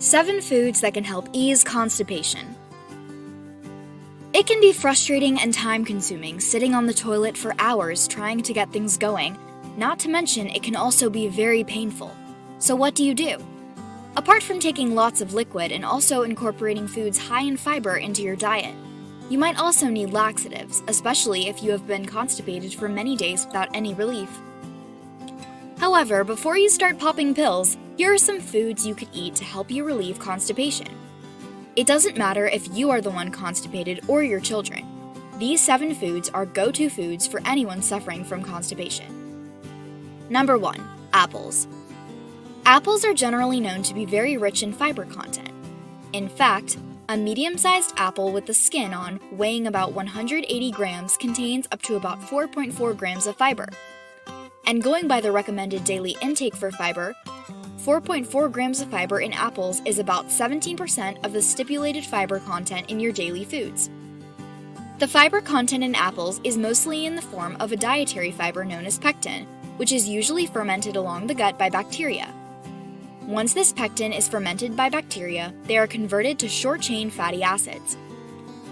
7 foods that can help ease constipation. It can be frustrating and time-consuming sitting on the toilet for hours trying to get things going, not to mention it can also be very painful. So what do you do? Apart from taking lots of liquid and also incorporating foods high in fiber into your diet, you might also need laxatives, especially if you have been constipated for many days without any relief. However, before you start popping pills, here are some foods you could eat to help you relieve constipation. It doesn't matter if you are the one constipated or your children. These 7 foods are go-to foods for anyone suffering from constipation. Number 1. Apples. Apples are generally known to be very rich in fiber content. In fact, a medium-sized apple with the skin on, weighing about 180 grams, contains up to about 4.4 grams of fiber. And going by the recommended daily intake for fiber, 4.4 grams of fiber in apples is about 17% of the stipulated fiber content in your daily foods. The fiber content in apples is mostly in the form of a dietary fiber known as pectin, which is usually fermented along the gut by bacteria. Once this pectin is fermented by bacteria, they are converted to short-chain fatty acids.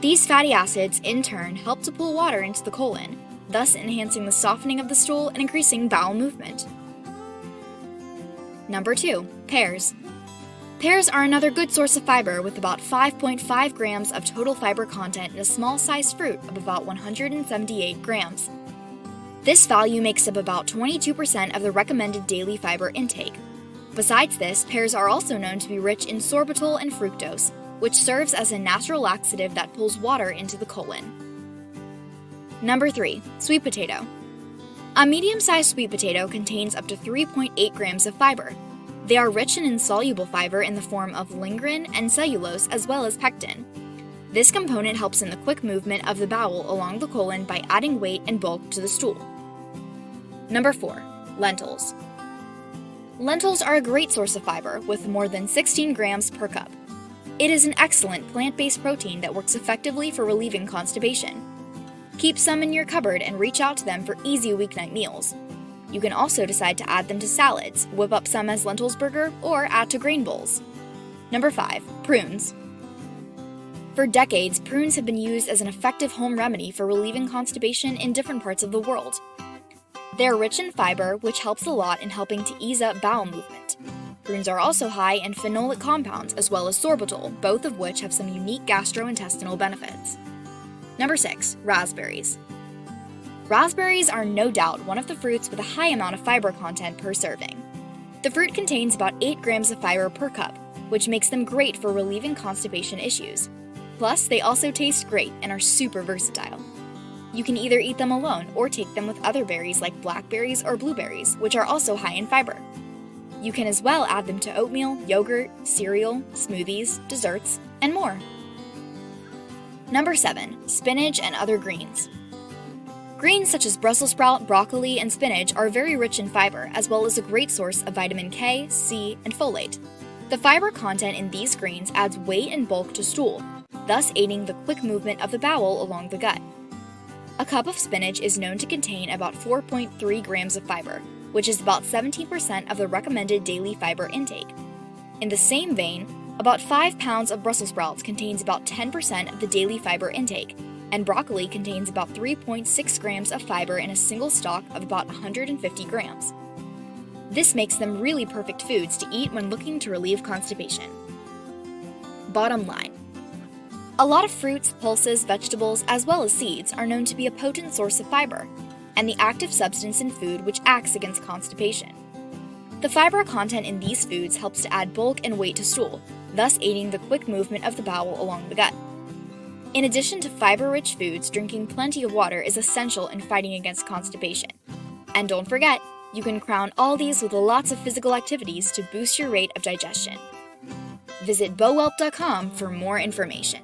These fatty acids, in turn, help to pull water into the colon, thus enhancing the softening of the stool and increasing bowel movement. Number 2. Pears. Pears are another good source of fiber with about 5.5 grams of total fiber content in a small-sized fruit of about 178 grams. This value makes up about 22% of the recommended daily fiber intake. Besides this, pears are also known to be rich in sorbitol and fructose, which serves as a natural laxative that pulls water into the colon. Number 3. Sweet potato. A medium-sized sweet potato contains up to 3.8 grams of fiber. They are rich in insoluble fiber in the form of lignin and cellulose as well as pectin. This component helps in the quick movement of the bowel along the colon by adding weight and bulk to the stool. Number 4. Lentils. Lentils are a great source of fiber with more than 16 grams per cup. It is an excellent plant-based protein that works effectively for relieving constipation. Keep some in your cupboard and reach out to them for easy weeknight meals. You can also decide to add them to salads, whip up some as lentils burger, or add to grain bowls. Number 5. Prunes. For decades, prunes have been used as an effective home remedy for relieving constipation in different parts of the world. They are rich in fiber, which helps a lot in helping to ease up bowel movement. Prunes are also high in phenolic compounds as well as sorbitol, both of which have some unique gastrointestinal benefits. Number 6. Raspberries. Raspberries are no doubt one of the fruits with a high amount of fiber content per serving. The fruit contains about 8 grams of fiber per cup, which makes them great for relieving constipation issues. Plus, they also taste great and are super versatile. You can either eat them alone or take them with other berries like blackberries or blueberries, which are also high in fiber. You can as well add them to oatmeal, yogurt, cereal, smoothies, desserts, and more. Number 7. Spinach and other greens. Greens such as Brussels sprout, broccoli, and spinach are very rich in fiber, as well as a great source of vitamin K, C, and folate. The fiber content in these greens adds weight and bulk to stool, thus aiding the quick movement of the bowel along the gut. A cup of spinach is known to contain about 4.3 grams of fiber, which is about 17% of the recommended daily fiber intake. In the same vein, about 5 pounds of Brussels sprouts contains about 10% of the daily fiber intake, and broccoli contains about 3.6 grams of fiber in a single stalk of about 150 grams. This makes them really perfect foods to eat when looking to relieve constipation. Bottom line. A lot of fruits, pulses, vegetables, as well as seeds are known to be a potent source of fiber, and the active substance in food which acts against constipation. The fiber content in these foods helps to add bulk and weight to stool, thus aiding the quick movement of the bowel along the gut. In addition to fiber-rich foods, drinking plenty of water is essential in fighting against constipation. And don't forget, you can crown all these with lots of physical activities to boost your rate of digestion. Visit Bowelp.com for more information.